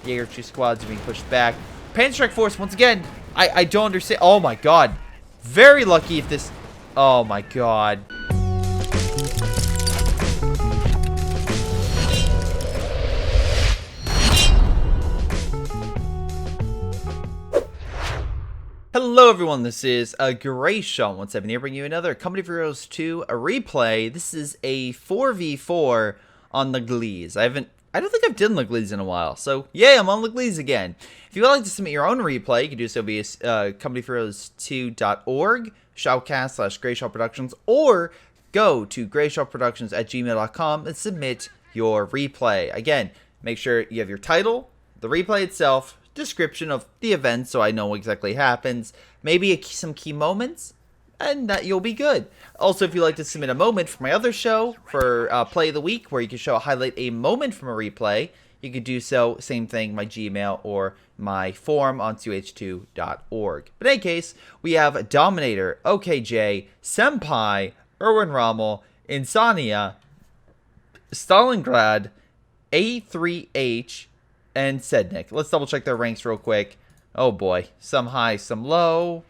Jaeger 2 squads are being pushed back. Panzerstrike Force, once again, I don't understand. Oh my god. Very lucky if this... Oh my god. Hello everyone, this is Greyshot 17 here, bringing you another Company of Heroes 2 replay. This is a 4v4 on Leglise. I don't think I've done Leglise in a while, so yeah, I'm on Leglise again. If you would like to submit your own replay, you can do so via companyofheroes2.org, shoutcast/greyshotproductions, or go to greyshotproductions@gmail.com and submit your replay. Again, make sure you have your title, the replay itself, description of the event so I know what exactly happens, maybe some key moments, and that you'll be good. Also, if you'd like to submit a moment for my other show, for Play of the Week, where you can highlight a moment from a replay, you could do so, same thing, my Gmail or my forum on 2h2.org. But in any case, we have Dominator, OKJ, Senpai, Erwin Rommel, Insania, Stalingrad, A3H, and Sednik. Let's double check their ranks real quick. Oh boy, some high, some low.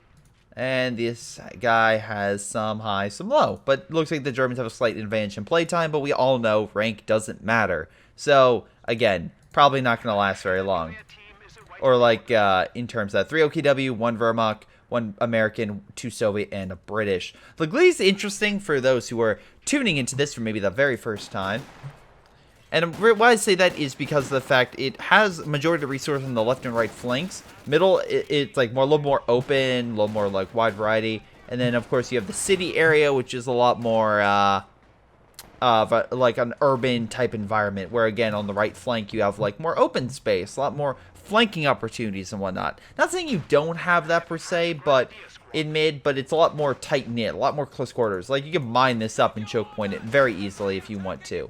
And this guy has some high, some low. But it looks like the Germans have a slight advantage in playtime, but we all know rank doesn't matter. So, again, probably not going to last very long. Or like, in terms of 3 OKW, 1 Wehrmacht, 1 American, 2 Soviet, and a British. Leglise is interesting for those who are tuning into this for maybe the very first time. And why I say that is because of the fact it has majority of the resources on the left and right flanks. Middle, it's like a little more open, a little more like wide variety. And then, of course, you have the city area, which is a lot more like an urban type environment. Where, again, on the right flank, you have like more open space, a lot more flanking opportunities and whatnot. Not saying you don't have that per se, but in mid, but it's a lot more tight-knit, a lot more close quarters. Like, you can mine this up and choke point it very easily if you want to.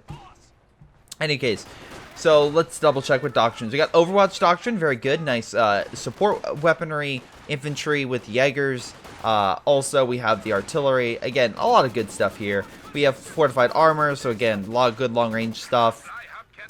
Any case, so let's double check with doctrines. We got Overwatch Doctrine, very good, nice support weaponry, infantry with Jaegers. Also, we have the artillery. Again, a lot of good stuff here. We have fortified armor, so again, a lot of good long-range stuff.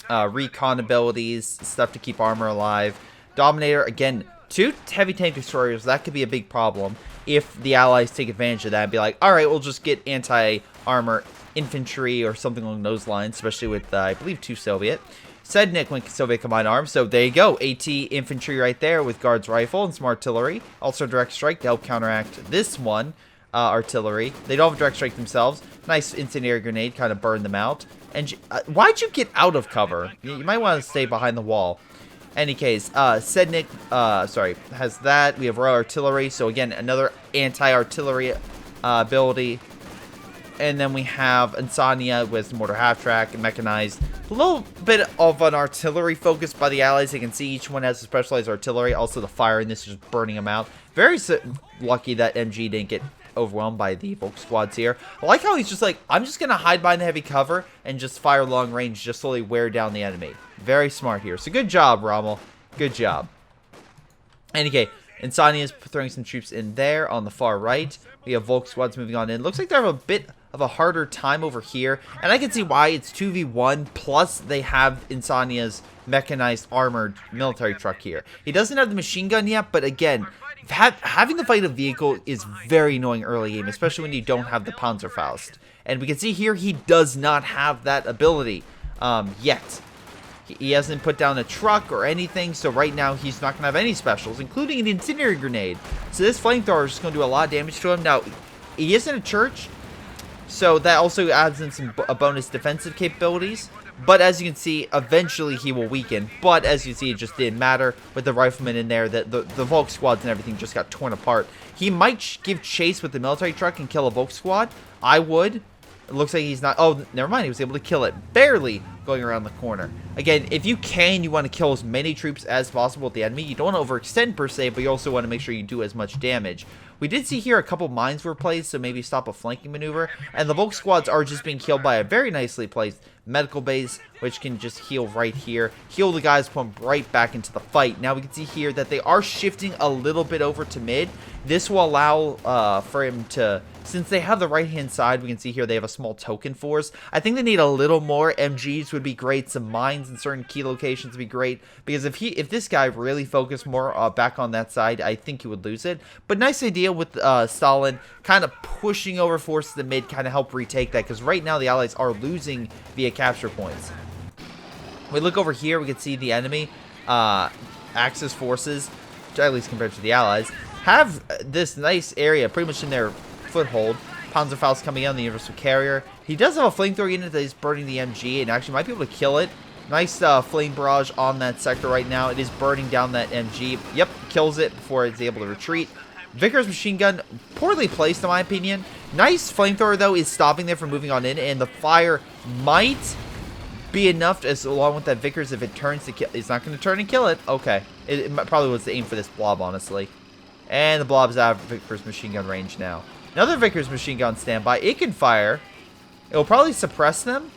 Recon abilities, stuff to keep armor alive. Dominator, again, 2 heavy tank destroyers. That could be a big problem if the allies take advantage of that and be like, all right, we'll just get anti-armor infantry or something along those lines, especially with, I believe, 2 Soviet. Sednik went Soviet combined arms, so there you go. AT infantry right there with guards rifle and some artillery. Also direct strike to help counteract this one, artillery. They don't have direct strike themselves. Nice incendiary grenade, kind of burn them out. And why'd you get out of cover? You might want to stay behind the wall. Any case, Sednik, has that. We have Royal Artillery, so again, another anti-artillery ability. And then we have Insania with mortar half-track and mechanized. A little bit of an artillery focus by the allies. You can see each one has a specialized artillery. Also, the fire in this is just burning them out. Very lucky that MG didn't get overwhelmed by the Volk squads here. I like how he's just like, I'm just going to hide behind the heavy cover and just fire long range, just slowly wear down the enemy. Very smart here. So good job, Rommel. Good job. Anyway, Insania is throwing some troops in there on the far right. We have Volk squads moving on in. Looks like they have a bit of a harder time over here, and I can see why. It's 2v1, plus they have Insania's mechanized armored military truck here. He doesn't have the machine gun yet, but again, having to fight a vehicle is very annoying early game, especially when you don't have the Panzerfaust. And we can see here he does not have that ability yet. He hasn't put down a truck or anything, so right now he's not going to have any specials, including an incendiary grenade. So this flamethrower is just going to do a lot of damage to him. Now, he is in a church, so that also adds in some bonus defensive capabilities. But as you can see, eventually he will weaken. But as you see, it just didn't matter with the riflemen in there. The Volk squads and everything just got torn apart. He might give chase with the military truck and kill a Volk squad. I would. It looks like he's not. Oh, never mind. He was able to kill it. Barely going around the corner. Again, if you can, you want to kill as many troops as possible with the enemy. You don't want to overextend per se, but you also want to make sure you do as much damage. We did see here a couple mines were placed, so maybe stop a flanking maneuver. And the Volk squads are just being killed by a very nicely placed medical base, which can just heal right here. Heal the guys, put them right back into the fight. Now we can see here that they are shifting a little bit over to mid. This will allow for him to, since they have the right-hand side, we can see here they have a small token force. I think they need a little more MGs would be great. Some mines in certain key locations would be great. Because if this guy really focused more back on that side, I think he would lose it. But nice idea with Stalin kind of pushing over forces to the mid, kind of help retake that. Because right now the Allies are losing via capture points. We look over here, we can see the enemy Axis forces, at least compared to the Allies, have this nice area pretty much in their foothold. Panzerfaust coming in on the Universal Carrier. He does have a flamethrower unit that is burning the MG and actually might be able to kill it. Nice flame barrage on that sector right now. It is burning down that MG. Yep, kills it before it's able to retreat. Vickers machine gun, poorly placed in my opinion. Nice flamethrower though is stopping there from moving on in, and the fire might be enough as along with that Vickers if it turns to kill. It's not going to turn and kill it. Okay, it probably was the aim for this blob honestly. And the blob's out of Vickers machine gun range now. Another Vickers machine gun standby. It can fire. It will probably suppress them.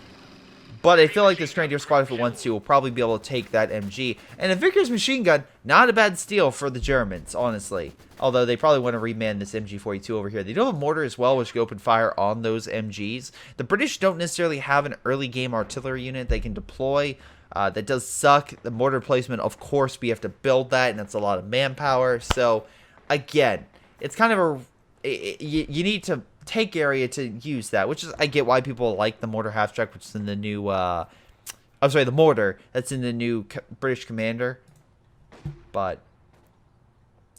But I feel like this Grenadier squad, if it wants to, will probably be able to take that MG. And a Vickers machine gun, not a bad steal for the Germans, honestly. Although they probably want to reman this MG42 over here. They do have a mortar as well, which can open fire on those MGs. The British don't necessarily have an early game artillery unit they can deploy. That does suck. The mortar placement, of course, we have to build that, and that's a lot of manpower. So, again, it's kind of a... You need to take area to use that, which is, I get why people like the mortar half-track, which is in the new, I'm sorry, the mortar that's in the new British Commander. But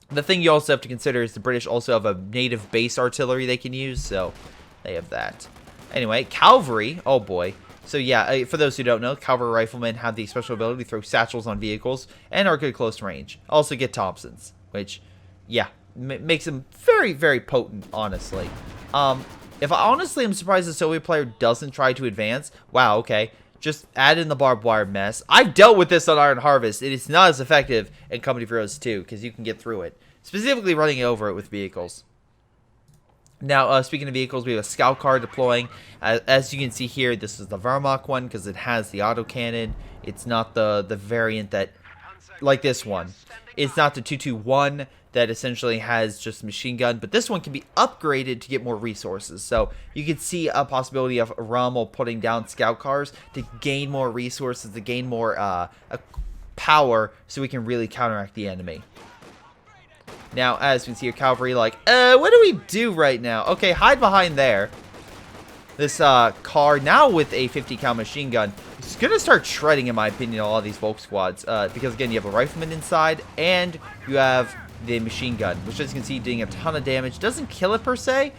the thing you also have to consider is the British also have a native base artillery they can use, so they have that. Anyway, cavalry, oh boy. So yeah, for those who don't know, cavalry riflemen have the special ability to throw satchels on vehicles and are good at close range. Also get Thompsons, which, yeah, makes them very, very potent, honestly. If I honestly am surprised the Soviet player doesn't try to advance. Wow, okay. Just add in the barbed wire mess. I've dealt with this on Iron Harvest. It is not as effective in Company of Heroes 2, because you can get through it. Specifically running over it with vehicles. Now, speaking of vehicles, we have a scout car deploying. As you can see here, this is the Wehrmacht one, because it has the autocannon. It's not the variant that, like this one. It's not the 221 that essentially has just machine gun, but this one can be upgraded to get more resources. So you can see a possibility of Rommel putting down scout cars to gain more resources, to gain more power, so we can really counteract the enemy. Now, as you can see your cavalry, like, what do we do right now? Okay, hide behind there. This car, now with a 50 cal machine gun, is going to start shredding, in my opinion, a lot of these Volk squads. Because, again, you have a rifleman inside, and you have the machine gun, which, as you can see, doing a ton of damage. Doesn't kill it, per se.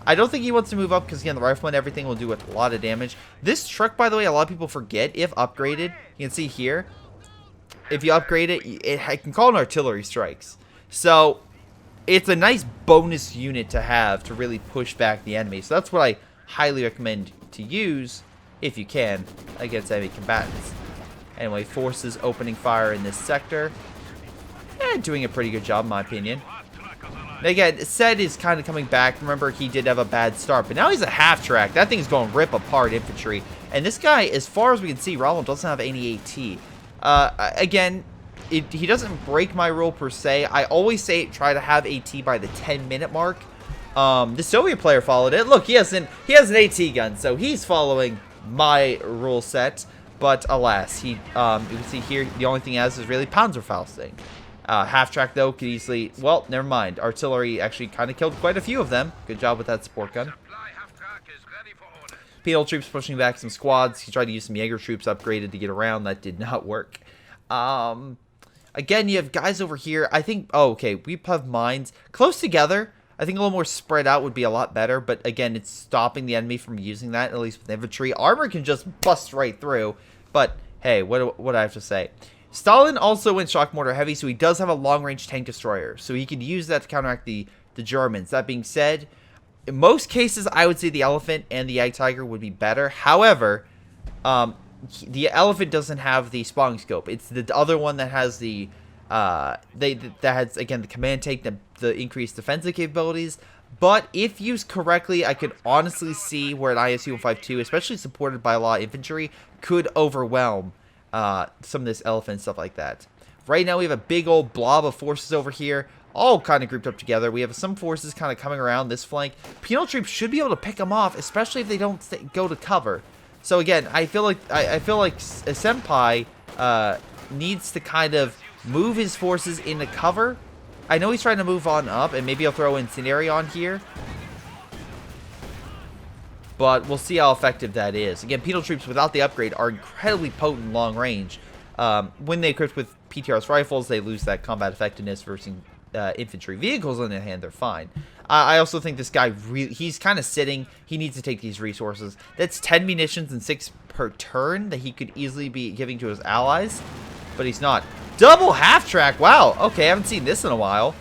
I don't think he wants to move up, because, again, the rifleman, everything will do a lot of damage. This truck, by the way, a lot of people forget, if upgraded, you can see here, if you upgrade it, it can call in artillery strikes. So, it's a nice bonus unit to have to really push back the enemy. So, that's what I highly recommend to use, if you can, against enemy combatants. Anyway, forces opening fire in this sector. And doing a pretty good job, in my opinion. And again, Sed is kind of coming back. Remember, he did have a bad start, but now he's a half-track. That thing's going to rip apart infantry. And this guy, as far as we can see, Rommel doesn't have any AT. Again, he doesn't break my rule, per se. I always say try to have AT by the 10-minute mark. The Soviet player followed it. Look, he has an AT gun, so he's following my rule set. But alas, you can see here, the only thing he has is really Panzerfausting. Half-track, though, could easily... Well, never mind. Artillery actually kind of killed quite a few of them. Good job with that support gun. Penal troops pushing back some squads. He tried to use some Jaeger troops upgraded to get around. That did not work. Again, you have guys over here. I think... Oh, okay. We have mines close together. I think a little more spread out would be a lot better. But, again, it's stopping the enemy from using that, at least with infantry. Armor can just bust right through. But, hey, what do I have to say? Stalin also went shock mortar heavy, so he does have a long-range tank destroyer. So he could use that to counteract the Germans. That being said, in most cases, I would say the Elephant and the Ag Tiger would be better. However, the Elephant doesn't have the spotting scope. It's the other one that has the that has, again, the command tank, the increased defensive capabilities. But if used correctly, I could honestly see where an ISU 152, especially supported by a lot of infantry, could overwhelm some of this Elephant stuff like that. Right now we have a big old blob of forces over here, all kind of grouped up together. We have some forces kind of coming around this flank. Penal troops should be able to pick them off, especially if they don't go to cover. So again, I feel like Senpai needs to kind of move his forces into cover. I know he's trying to move on up, and maybe I'll throw Incendiary on here. But we'll see how effective that is. Again, penal troops without the upgrade are incredibly potent long range. When they equip with PTR's rifles, they lose that combat effectiveness versus infantry. Vehicles, on the other hand, they're fine. I also think this guy, he's kind of sitting. He needs to take these resources. That's 10 munitions and 6 per turn that he could easily be giving to his allies. But he's not. Double half-track. Wow. Okay, I haven't seen this in a while.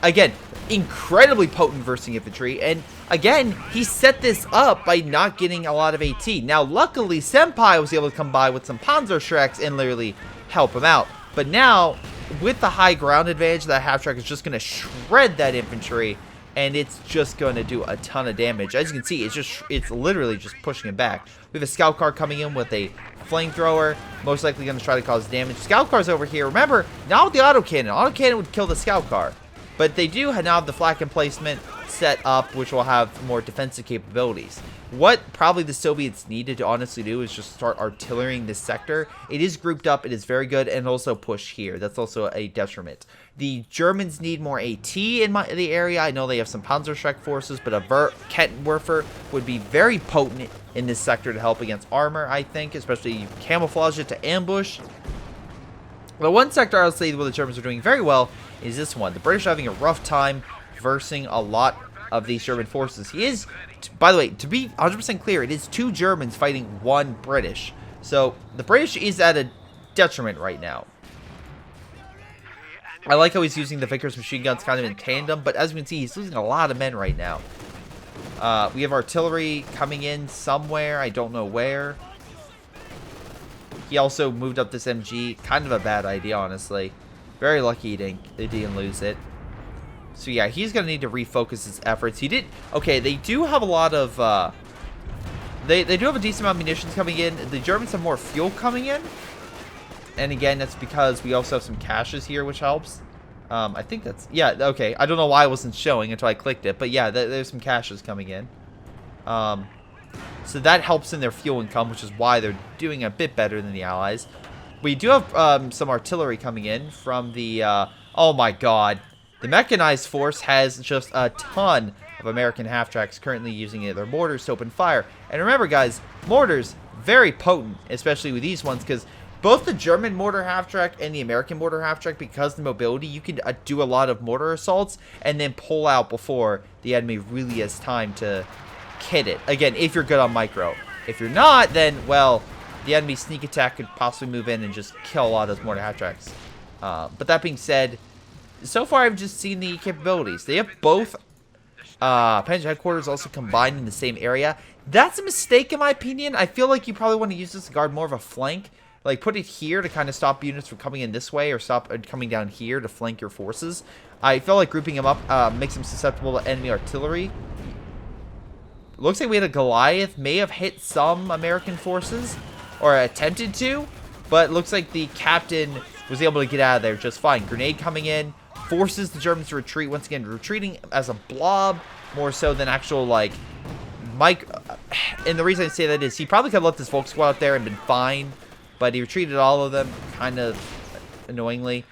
Again, incredibly potent versus infantry. And again, he set this up by not getting a lot of AT. Now, luckily, Senpai was able to come by with some PyroSharks and literally help him out. But now, with the high ground advantage, that half-track is just going to shred that infantry. And it's just going to do a ton of damage. As you can see, it's literally just pushing it back. We have a scout car coming in with a flamethrower, most likely going to try to cause damage. Scout car's over here. Remember, not with the autocannon. Autocannon would kill the scout car. But they do now have the flak emplacement set up, which will have more defensive capabilities. What probably the Soviets needed to honestly do is just start artillerying this sector. It is grouped up, it is very good, and also push here. That's also a detriment. The Germans need more AT in the area. I know they have some Panzerschreck forces, but a Kettenwerfer would be very potent in this sector to help against armor, I think, especially camouflage it to ambush. The one sector I'll say where the Germans are doing very well is this one. The British are having a rough time versing a lot of these German forces. He is, by the way, to be 100% clear, it is 2 Germans fighting 1 British. So the British is at a detriment right now. I like how he's using the Vickers machine guns kind of in tandem, but as we can see, he's losing a lot of men right now. We have artillery coming in somewhere. I don't know where. He also moved up this MG. Kind of a bad idea, honestly. Very lucky he didn't lose it. So yeah, he's going to need to refocus his efforts. He did... Okay, they do have a lot of... They do have a decent amount of munitions coming in. The Germans have more fuel coming in. And again, that's because we also have some caches here, which helps. I think that's... Yeah, okay. I don't know why it wasn't showing until I clicked it. But yeah, there's some caches coming in. So that helps in their fuel income, which is why they're doing a bit better than the Allies. We do have some artillery coming in from the... oh my god. The mechanized force has just a ton of American half-tracks currently using their mortars to open fire. And remember, guys, mortars, very potent, especially with these ones, because both the German mortar half-track and the American mortar half-track, because of the mobility, you can do a lot of mortar assaults and then pull out before the enemy really has time to kit it. Again, if you're good on micro. If you're not, then, well, the enemy sneak attack could possibly move in and just kill a lot of those mortar half-tracks. But that being said, so far I've just seen the capabilities. They have both Panzer headquarters also combined in the same area. That's a mistake in my opinion. I feel like you probably want to use this to guard more of a flank. Like, put it here to kind of stop units from coming in this way, or stop coming down here to flank your forces. I feel like grouping them up makes them susceptible to enemy artillery. Looks like we had a Goliath. May have hit some American forces, or attempted to, but looks like the captain was able to get out of there just fine. Grenade coming in. Forces the Germans to retreat. Once again, retreating as a blob more so than actual, like, and the reason I say that is he probably could have left his Volk out there and been fine, but he retreated all of them kind of annoyingly.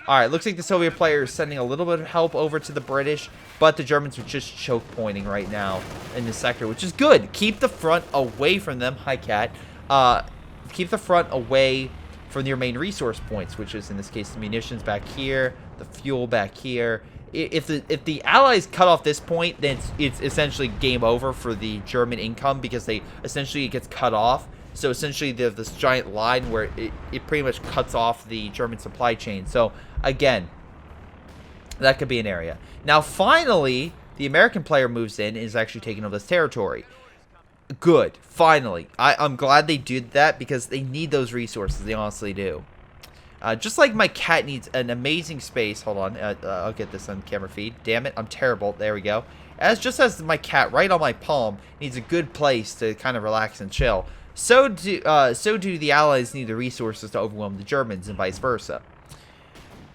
Alright, looks like the Soviet player is sending a little bit of help over to the British, but the Germans are just choke pointing right now in this sector, which is good. Keep the front away from them. Hi, Cat. Keep the front away from your main resource points, which is in this case the munitions back here, the fuel back here. If the Allies cut off this point, then it's essentially game over for the German income, because it gets cut off. So essentially they have this giant line where it pretty much cuts off the German supply chain. So again, that could be an area. Now finally, the American player moves in and is actually taking over this territory. Good. Finally. I'm glad they did that, because they need those resources. They honestly do. Just like my cat needs an amazing space. Hold on. I'll get this on camera feed. Damn it. I'm terrible. There we go. Just as my cat right on my palm needs a good place to kind of relax and chill, so do the Allies need the resources to overwhelm the Germans, and vice versa.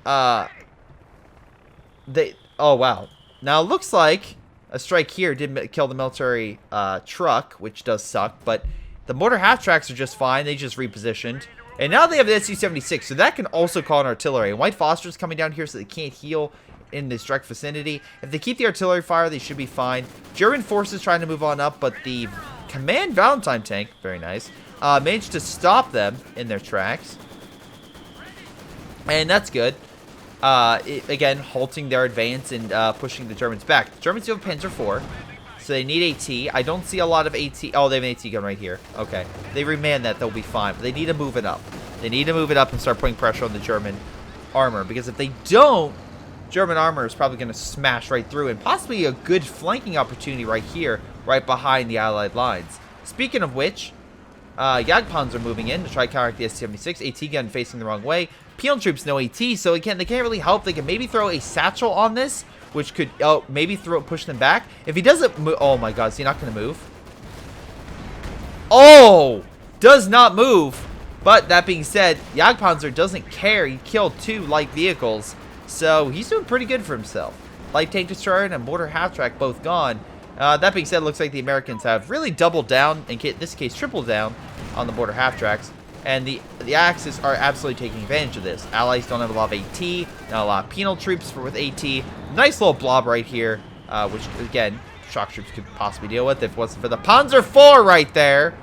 Oh, wow. Now, it looks like a strike here did kill the military truck, which does suck, but The mortar half-tracks are just fine. They just repositioned. And now they have the SU-76, so that can also call an artillery. And White Foster's coming down here so they can't heal in this direct vicinity. If they keep the artillery fire, they should be fine. German forces trying to move on up, but the Command Valentine tank, very nice, managed to stop them in their tracks. And that's good. Again, halting their advance and pushing the Germans back. The Germans do have Panzer IV, so they need AT. I don't see a lot of AT. Oh, they have an AT gun right here. Okay. They remand that, they'll be fine. But they need to move it up. They need to move it up and start putting pressure on the German armor. Because if they don't, German armor is probably going to smash right through. And possibly a good flanking opportunity right here, right behind the Allied lines. Speaking of which, Jagdpanzer moving in to try to counteract the S-76. AT gun facing the wrong way. Penal troops no AT, so they can't really help. They can maybe throw a satchel on this, which could maybe push them back. If he doesn't move, oh my god, is he not going to move? Oh, does not move. But that being said, Jagdpanzer doesn't care. He killed 2 light vehicles, so he's doing pretty good for himself. Light tank destroyer and a mortar half-track both gone. That being said, it looks like the Americans have really doubled down, in this case tripled down, on the mortar half-tracks. And the Axis are absolutely taking advantage of this. Allies don't have a lot of AT, not a lot of penal troops with AT. Nice little blob right here, which, again, shock troops could possibly deal with if it wasn't for the Panzer IV right there.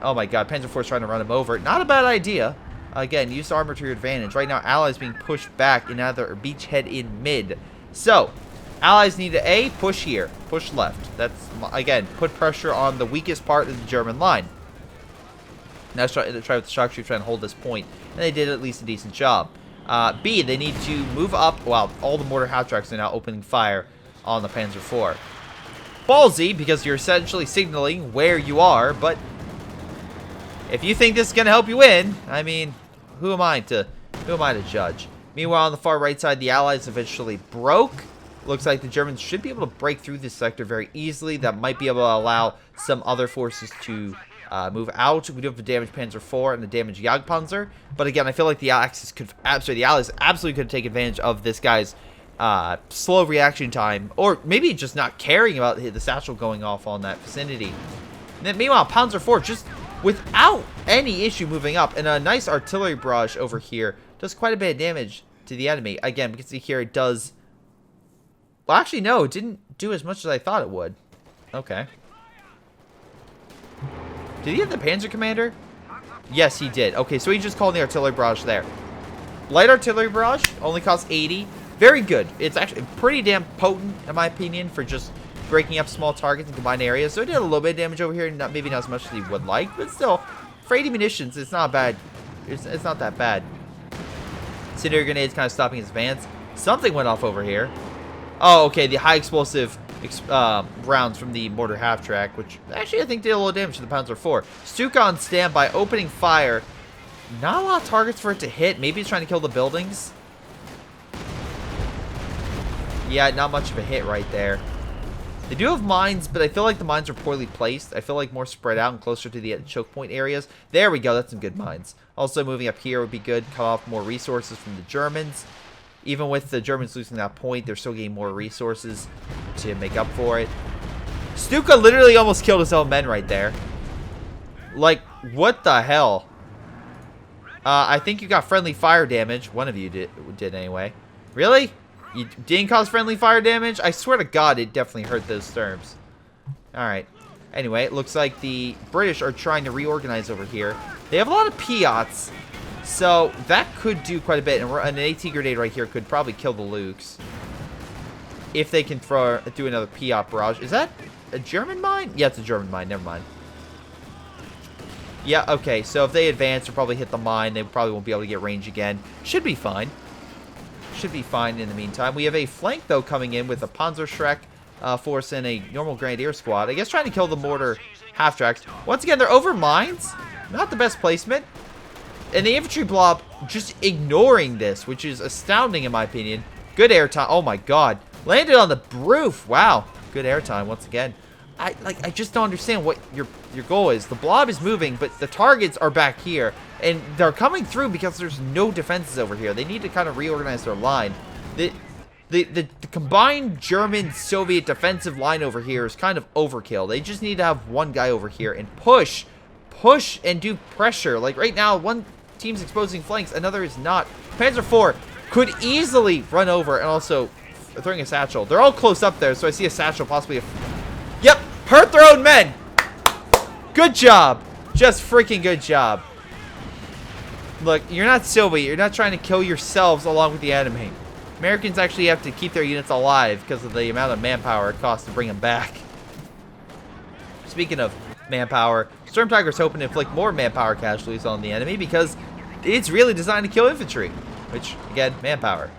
Oh my god, Panzer IV is trying to run him over. Not a bad idea. Again, use armor to your advantage. Right now, Allies being pushed back in either beachhead in mid. So, Allies need to A, push here, push left. That's, again, put pressure on the weakest part of the German line. Now try with the shock troops trying to hold this point, and they did at least a decent job. B, they need to move up. Wow, all the mortar half-tracks are now opening fire on the Panzer IV. Ballsy, because you're essentially signaling where you are, but if you think this is going to help you win, I mean, who am I to judge? Meanwhile, on the far right side, the Allies eventually broke. Looks like the Germans should be able to break through this sector very easily. That might be able to allow some other forces to move out. We do have the damaged Panzer IV and the damaged Jagdpanzer, but again, I feel like the Allies absolutely could take advantage of this guy's slow reaction time, or maybe just not caring about the satchel going off on that vicinity. And then meanwhile, Panzer IV just without any issue moving up, and a nice artillery barrage over here does quite a bit of damage to the enemy. Again, we can see here it does. Well, actually, no, it didn't do as much as I thought it would. Okay. Did he have the Panzer Commander? Yes, he did. Okay, so he just called the artillery barrage there. Light artillery barrage only costs 80. Very good. It's actually pretty damn potent, in my opinion, for just breaking up small targets in combined areas. So it did a little bit of damage over here, maybe not as much as he would like, but still, for 80 munitions, it's not bad. It's not that bad. Incendiary grenades kind of stopping his advance. Something went off over here. Oh, okay, the high explosive rounds from the mortar half-track, which actually I think did a little damage to the Panzer IV. Stuka on standby, opening fire. Not a lot of targets for it to hit. Maybe it's trying to kill the buildings. Yeah, not much of a hit right there. They do have mines, but I feel like the mines are poorly placed. I feel like more spread out and closer to the choke point areas. There we go, that's some good mines. Also, moving up here would be good. Cut off more resources from the Germans. Even with the Germans losing that point, they're still getting more resources to make up for it. Stuka literally almost killed his own men right there. Like, what the hell? I think you got friendly fire damage. One of you did anyway. Really? You didn't cause friendly fire damage? I swear to God, it definitely hurt those therms. Alright. Anyway, it looks like the British are trying to reorganize over here. They have a lot of Piats. So, that could do quite a bit. And an AT grenade right here could probably kill the Lukes. If they can do another Piat barrage. Is that a German mine? Yeah, it's a German mine. Never mind. Yeah, okay. So, if they advance or probably hit the mine, they probably won't be able to get range again. Should be fine. Should be fine in the meantime. We have a flank, though, coming in with a Panzerschreck force and a normal Grenadier squad. I guess trying to kill the mortar half-tracks. Once again, they're over mines. Not the best placement. And the infantry blob just ignoring this, which is astounding in my opinion. Good airtime. Oh my god. Landed on the roof. Wow. Good airtime once again. I just don't understand what your goal is. The blob is moving, but the targets are back here. And they're coming through because there's no defenses over here. They need to kind of reorganize their line. The combined German-Soviet defensive line over here is kind of overkill. They just need to have one guy over here and push push and do pressure. Like right now, one team's exposing flanks, another is not. Panzer IV could easily run over and also throwing a satchel. They're all close up there, so I see a satchel, possibly a... Yep, hurt their own men. Good job. Just freaking good job. Look, you're not Soviet. You're not trying to kill yourselves along with the enemy. Americans actually have to keep their units alive because of the amount of manpower it costs to bring them back. Speaking of manpower, Storm Tiger's hoping to inflict more manpower casualties on the enemy because it's really designed to kill infantry, which, again, manpower.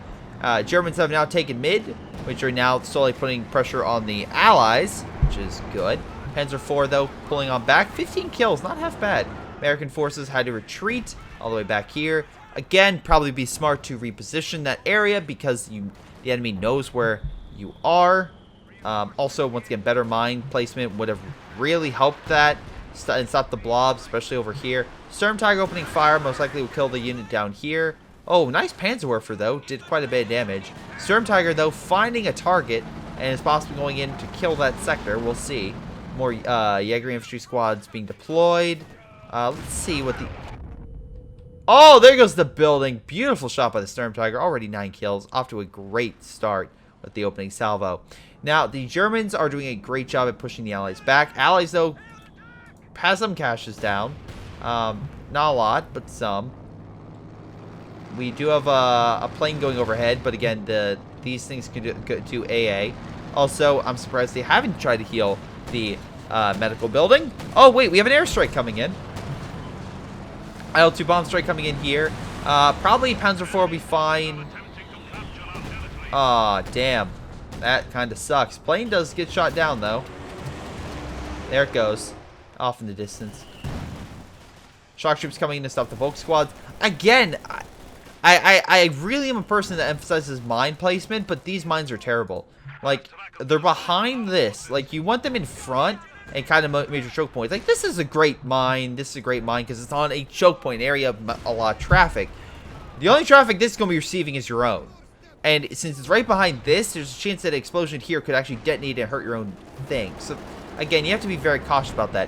Germans have now taken mid, which are now slowly putting pressure on the Allies, which is good. Panzer IV, though, pulling on back. 15 kills, not half bad. American forces had to retreat all the way back here. Again, probably be smart to reposition that area because the enemy knows where you are. Also, once again, better mine placement would have really helped that and stop the blobs, especially over here. Storm Tiger opening fire most likely will kill the unit down here. Oh, nice Panzerwerfer, though. Did quite a bit of damage. Storm Tiger, though, finding a target and is possibly going in to kill that sector. We'll see. More Jaeger infantry squads being deployed. Let's see what the... Oh, there goes the building. Beautiful shot by the Storm Tiger. Already 9 kills. Off to a great start with the opening salvo. Now, the Germans are doing a great job at pushing the Allies back. Allies, though, has some caches down. Not a lot, but some. We do have a plane going overhead, but again, these things can do AA. Also, I'm surprised they haven't tried to heal the medical building. Oh, wait, we have an airstrike coming in. IL-2 bomb strike coming in here. Probably Panzer IV will be fine. Aw, damn. That kind of sucks. Plane does get shot down, though. There it goes. Off in the distance. Shock troops coming in to stop the Volk squads. Again, I really am a person that emphasizes mine placement, but these mines are terrible. Like, they're behind this. Like, you want them in front and kind of major choke points. Like, this is a great mine. This is a great mine because it's on a choke point area of a lot of traffic. The only traffic this is going to be receiving is your own. And since it's right behind this, there's a chance that an explosion here could actually detonate and hurt your own thing. So, again, you have to be very cautious about that.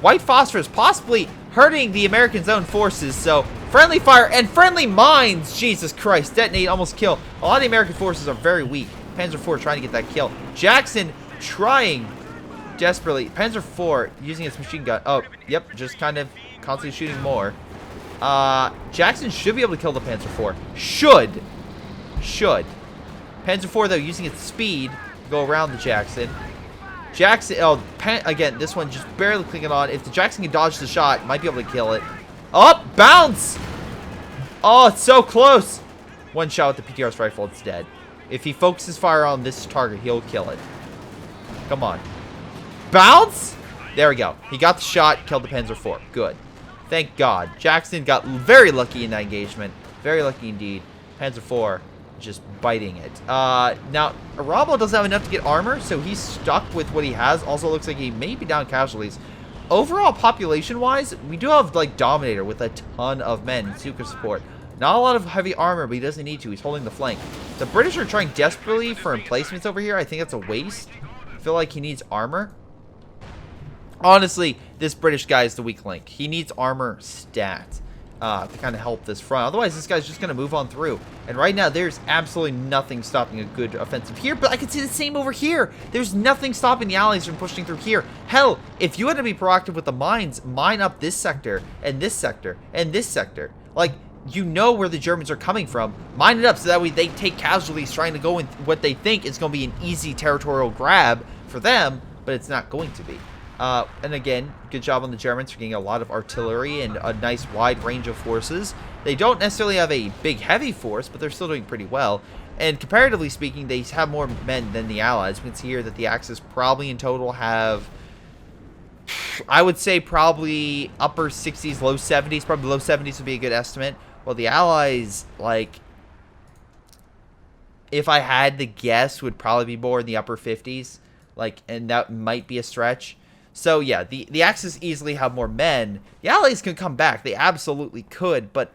White phosphorus possibly hurting the American zone forces. So, friendly fire and friendly mines. Jesus Christ. Detonate, almost kill. A lot of the American forces are very weak. Panzer IV trying to get that kill. Jackson trying desperately. Panzer IV using its machine gun. Oh, yep. Just kind of constantly shooting more. Jackson should be able to kill the Panzer IV. Should. Panzer IV, though, using its speed to go around the Jackson. Oh, again, this one just barely clicking on. If the Jackson can dodge the shot, might be able to kill it. Oh, bounce! Oh, it's so close. One shot with the PTR's rifle, it's dead. If he focuses fire on this target, he'll kill it. Come on. Bounce! There we go. He got the shot, killed the Panzer IV. Good. Thank God. Jackson got very lucky in that engagement. Very lucky indeed. Panzer IV just biting it. Now, Arabo doesn't have enough to get armor, so he's stuck with what he has. Also looks like he may be down casualties. Overall, population-wise, we do have, like, Dominator with a ton of men in Suka support. Not a lot of heavy armor, but he doesn't need to. He's holding the flank. The British are trying desperately for emplacements over here. I think that's a waste. I feel like he needs armor. Honestly, this British guy is the weak link. He needs armor stat to kind of help this front. Otherwise, this guy's just going to move on through. And right now, there's absolutely nothing stopping a good offensive here. But I can see the same over here. There's nothing stopping the Allies from pushing through here. Hell, if you had to be proactive with the mines, mine up this sector, and this sector, and this sector. Like, you know where the Germans are coming from. Mine it up so that way they take casualties trying to go in what they think is going to be an easy territorial grab for them, but it's not going to be. And again, good job on the Germans for getting a lot of artillery and a nice wide range of forces. They don't necessarily have a big heavy force, but they're still doing pretty well. And comparatively speaking, they have more men than the Allies. We can see here that the Axis probably in total have, I would say probably upper 60s, low 70s. Probably low 70s would be a good estimate. Well, the Allies, like, if I had to guess, would probably be more in the upper 50s. Like, and that might be a stretch. So, yeah, the Axis easily have more men. The Allies can come back. They absolutely could, but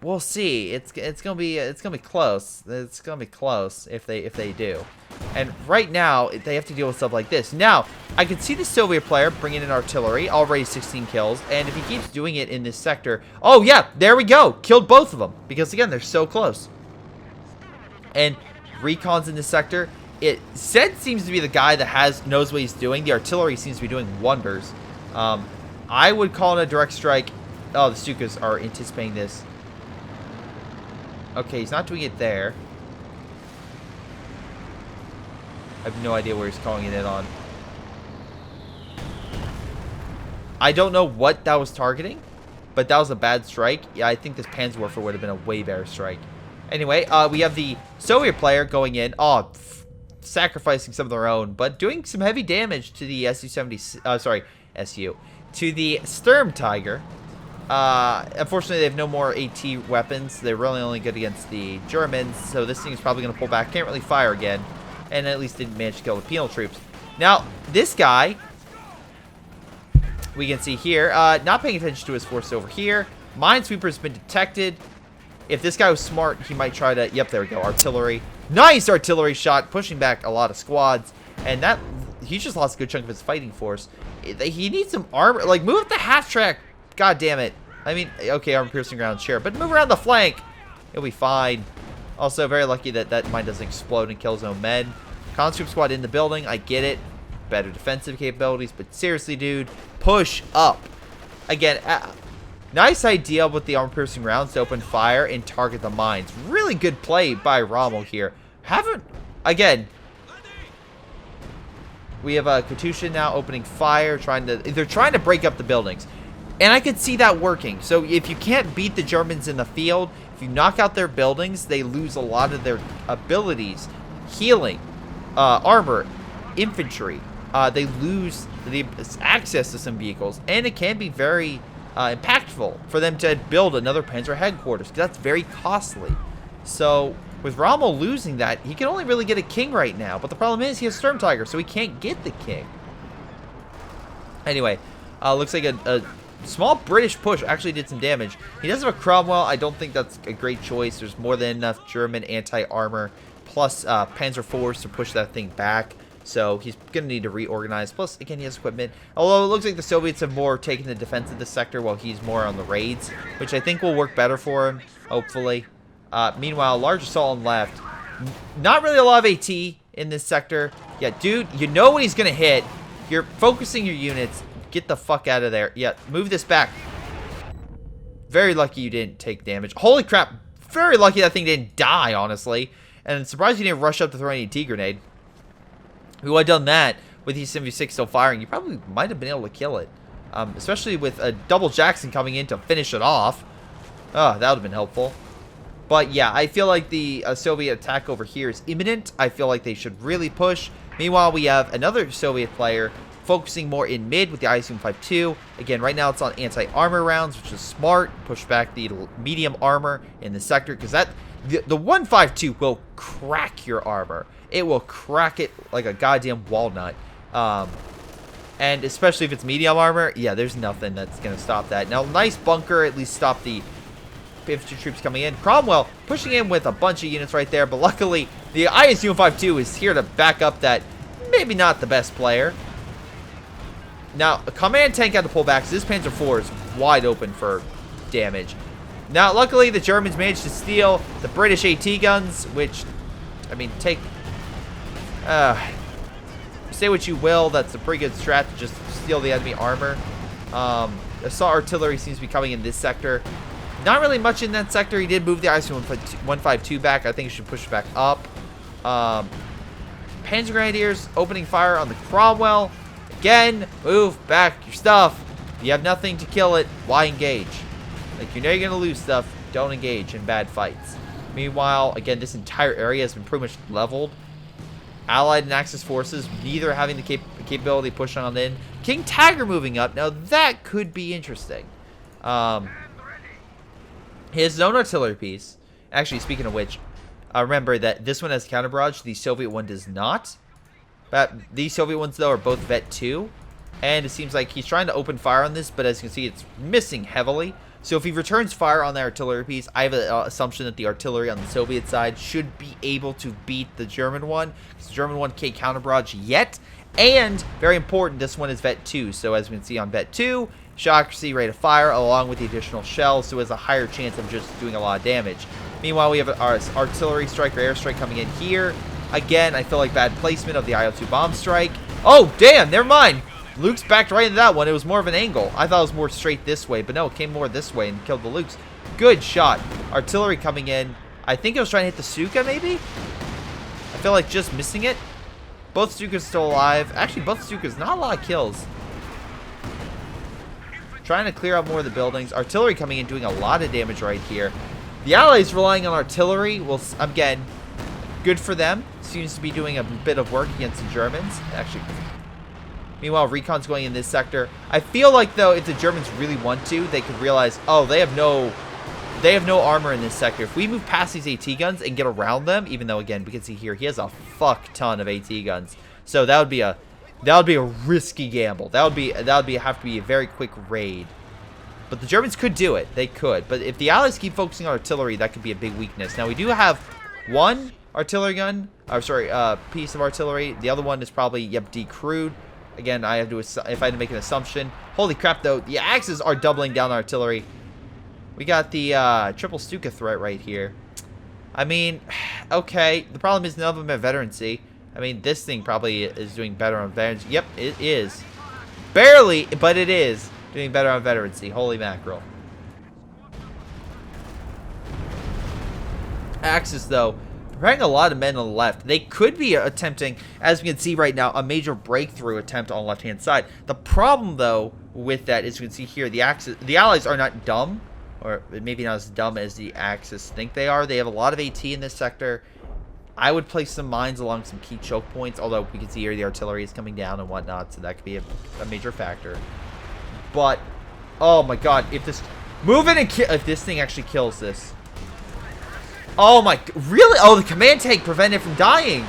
we'll see. It's gonna be close. It's gonna be close if they do. And right now, they have to deal with stuff like this. Now, I can see the Soviet player bringing in artillery, already 16 kills. And if he keeps doing it in this sector... Oh, yeah, there we go. Killed both of them. Because, again, they're so close. And recons in this sector. Zed seems to be the guy that knows what he's doing. The artillery seems to be doing wonders. I would call it a direct strike. Oh, the Stukas are anticipating this. Okay, he's not doing it there. I have no idea where he's calling it in on. I don't know what that was targeting, but that was a bad strike. Yeah, I think this Panzerwerfer would have been a way better strike. Anyway, we have the Soviet player going in. Oh, sacrificing some of their own, but doing some heavy damage to the to the Sturm Tiger. Unfortunately, they have no more AT weapons. They're really only good against the Germans, so this thing is probably going to pull back. Can't really fire again, and at least didn't manage to kill the penal troops. Now, this guy, we can see here, not paying attention to his force over here. Minesweeper's been detected. If this guy was smart, he might try to... Yep, there we go. Artillery. Nice artillery shot, pushing back a lot of squads. And that... He just lost a good chunk of his fighting force. He needs some armor. Like, move up the half track. God damn it. I mean, okay, armor piercing ground, sure. But move around the flank. It'll be fine. Also, very lucky that that mine doesn't explode and kill his own men. Conscript squad in the building. I get it. Better defensive capabilities. But seriously, dude, push up. Again, nice idea with the armor-piercing rounds to open fire and target the mines. Really good play by Rommel here. Again, we have Katusha now opening fire, they're trying to break up the buildings. And I could see that working. So if you can't beat the Germans in the field, if you knock out their buildings, they lose a lot of their abilities. Healing, armor, infantry. They lose the access to some vehicles. And it can be very... impactful for them to build another Panzer headquarters, because that's very costly. So with Rommel losing that, he can only really get a king right now, but the problem is he has Sturm Tiger, so he can't get the king. Anyway, looks like a small British push actually did some damage. He does have a Cromwell. I don't think that's a great choice. There's more than enough German anti-armor plus Panzer IVs to push that thing back. So he's going to need to reorganize. Plus, again, he has equipment. Although it looks like the Soviets have more taken the defense of this sector while he's more on the raids, which I think will work better for him, hopefully. Meanwhile, large assault on left. Not really a lot of AT in this sector. Yeah, dude, you know when he's going to hit. You're focusing your units. Get the fuck out of there. Yeah, move this back. Very lucky you didn't take damage. Holy crap. Very lucky that thing didn't die, honestly. And I'm surprised you didn't rush up to throw any AT grenade. If you had done that with E-76 still firing, you probably might have been able to kill it. Especially with a double Jackson coming in to finish it off. Oh, that would have been helpful. But yeah, I feel like the Soviet attack over here is imminent. I feel like they should really push. Meanwhile, we have another Soviet player focusing more in mid with the IS-152. Again, right now it's on anti-armor rounds, which is smart. Push back the medium armor in the sector, because the 152 will crack your armor. It will crack it like a goddamn walnut. And especially if it's medium armor, yeah, there's nothing that's going to stop that. Now, nice bunker, at least stop the infantry troops coming in. Cromwell pushing in with a bunch of units right there, but luckily the IS-152 is here to back up that maybe not the best player. Now, a command tank had to pull back, so this Panzer IV is wide open for damage. Now, luckily, the Germans managed to steal the British AT guns, which, I mean, say what you will, that's a pretty good strat to just steal the enemy armor. Assault artillery seems to be coming in this sector. Not really much in that sector. He did move the IS-152 back. I think he should push it back up. Panzer Grenadiers opening fire on the Cromwell. Again, move back your stuff. If you have nothing to kill it, why engage? Like, you know you're going to lose stuff. Don't engage in bad fights. Meanwhile, again, this entire area has been pretty much leveled. Allied and Axis forces, neither having the capability to push on in. King Tiger moving up. Now, that could be interesting. His own artillery piece. Actually, speaking of which, remember that this one has counter barrage. The Soviet one does not. But these Soviet ones, though, are both Vet 2. And it seems like he's trying to open fire on this, but as you can see, it's missing heavily. So if he returns fire on the artillery piece, I have an assumption that the artillery on the Soviet side should be able to beat the German one. Because the German one can't counter barrage yet. And, very important, this one is Vet 2. So as we can see on Vet 2, shot accuracy, rate of fire, along with the additional shells, so it has a higher chance of just doing a lot of damage. Meanwhile, we have our artillery strike or airstrike coming in here. Again, I feel like bad placement of the IO-2 bomb strike. Oh, damn, never mind. Luke's backed right into that one. It was more of an angle. I thought it was more straight this way, but no, it came more this way and killed the Lukes. Good shot. Artillery coming in. I think it was trying to hit the Stuka, maybe? I feel like just missing it. Both Stukas still alive. Actually, both Stukas, not a lot of kills. Trying to clear out more of the buildings. Artillery coming in, doing a lot of damage right here. The Allies relying on artillery. Well, again, good for them. Seems to be doing a bit of work against the Germans. Actually, meanwhile, recon's going in this sector. I feel like, though, if the Germans really want to, they could realize, oh, they have no armor in this sector. If we move past these AT guns and get around them, even though, again, we can see here, he has a fuck ton of AT guns. So that would be a risky gamble. That would have to be a very quick raid. But the Germans could do it. They could. But if the Allies keep focusing on artillery, that could be a big weakness. Now, we do have one artillery gun. Piece of artillery. The other one is probably, yep, decrewed. Again, I have to, if I had to make an assumption. Holy crap, though. The Axes are doubling down artillery. We got the triple Stuka threat right here. I mean, okay. The problem is none of them have veterancy. I mean, this thing probably is doing better on veterancy. Yep, it is. Barely, but it is doing better on veterancy. Holy mackerel. Axis, though, preparing a lot of men on the left. They could be attempting, as we can see right now, a major breakthrough attempt on the left-hand side. The problem, though, with that is, you can see here, the Allies are not dumb, or maybe not as dumb as the Axis think they are. They have a lot of AT in this sector. I would place some mines along some key choke points, although we can see here the artillery is coming down and whatnot, so that could be a major factor. But, oh my god, if this... Move it and kill... If this thing actually kills this... Oh my... Really? Oh, the command tank prevented it from dying.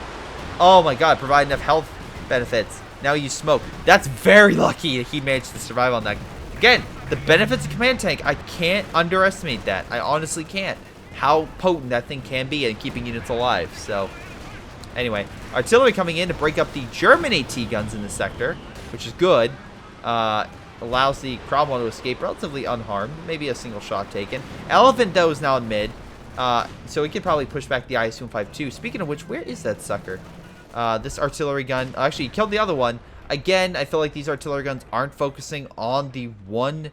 Oh my god, provide enough health benefits. Now you smoke. That's very lucky that he managed to survive on that. Again, the benefits of command tank, I can't underestimate that. I honestly can't. How potent that thing can be in keeping units alive. So, anyway, artillery coming in to break up the German AT guns in the sector, which is good. Allows the Crab one to escape relatively unharmed. Maybe a single shot taken. Elephant, though, is now in mid. So he could probably push back the IS-152. Speaking of which, where is that sucker? This artillery gun. Actually, he killed the other one. Again, I feel like these artillery guns aren't focusing on the one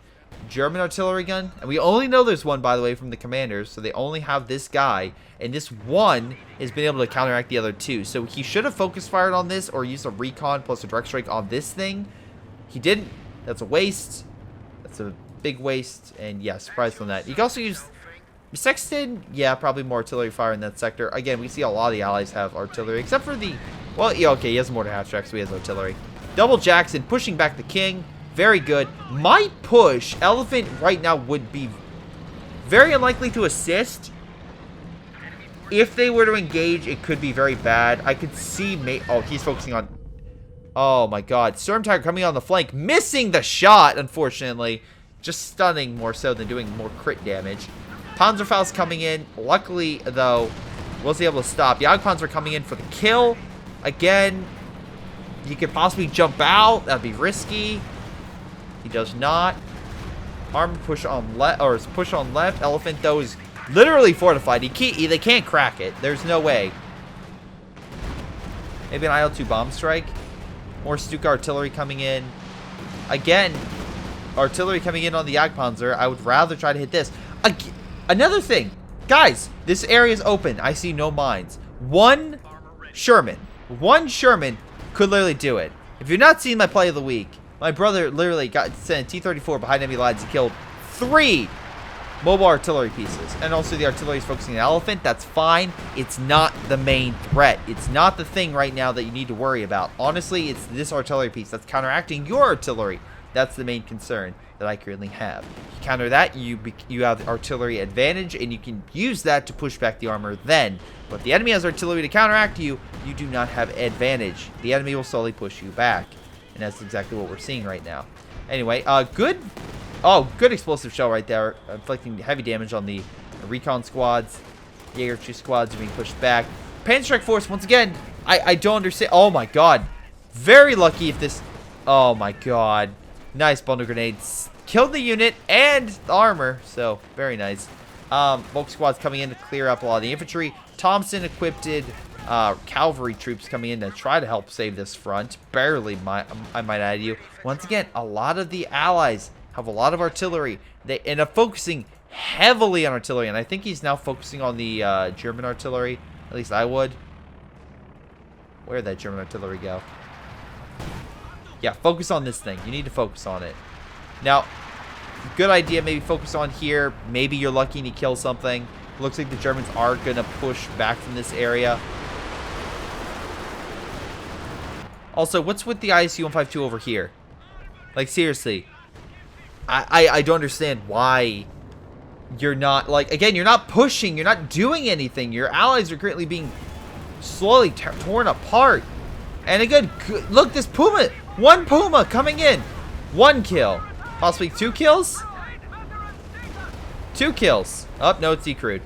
German artillery gun. And we only know there's one, by the way, from the commanders. So they only have this guy. And this one has been able to counteract the other two. So he should have focus fired on this or used a recon plus a direct strike on this thing. He didn't. That's a waste. That's a big waste. And yeah, surprised on that. He could also use Sexton. Yeah, probably more artillery fire in that sector. Again, we see a lot of the Allies have artillery. Except for the... Well, yeah, okay, he has more to half track, so he has artillery. Double Jackson pushing back the king. Very good. My push, Elephant right now would be very unlikely to assist. If they were to engage, it could be very bad. I could see... Oh, he's focusing on... Oh my god. Storm Tiger coming on the flank. Missing the shot, unfortunately. Just stunning more so than doing more crit damage. Panzerfaust's coming in. Luckily, though, was able to stop. Jagdpanzer coming in for the kill. Again, he could possibly jump out. That'd be risky. He does not. Armor push on left, or push on left. Elephant, though, is literally fortified. They can't crack it. There's no way. Maybe an IL-2 bomb strike. More Stuka artillery coming in. Again, artillery coming in on the Jagdpanzer. I would rather try to hit this. Another thing. Guys, this area is open. I see no mines. One Sherman could literally do it. If you're not seeing my play of the week, my brother literally got sent T-34 behind enemy lines and killed 3 mobile artillery pieces. And also the artillery is focusing on Elephant. That's fine. It's not the main threat. It's not the thing right now that you need to worry about. Honestly, it's this artillery piece that's counteracting your artillery. That's the main concern that I currently have. You counter that, you have the artillery advantage, and you can use that to push back the armor then. But if the enemy has artillery to counteract you, you do not have advantage. The enemy will slowly push you back. And that's exactly what we're seeing right now. Anyway, good Oh, good explosive shell right there. Inflicting heavy damage on the recon squads. Jaeger 2 squads are being pushed back. Panzerstrike Force, once again, I don't understand. Oh my god. Very lucky if this... Oh my god. Nice bundle grenades. Killed the unit and the armor. So, very nice. Bulk squads coming in to clear up a lot of the infantry. Thompson equipped cavalry troops coming in to try to help save this front. Barely, I might add you. Once again, a lot of the allies have a lot of artillery. They end up focusing heavily on artillery. And I think he's now focusing on the German artillery. At least I would. Where'd that German artillery go? Yeah, focus on this thing. You need to focus on it. Now, good idea. Maybe focus on here. Maybe you're lucky and you kill something. Looks like the Germans are going to push back from this area. Also, what's with the ISU-152 over here? Like, seriously. I don't understand why you're not, like, again, you're not pushing. You're not doing anything. Your allies are currently being slowly torn apart. And again, look, this Puma. One Puma coming in. 1 kill. Possibly 2 kills? 2 kills. Oh, no, it's decrewed.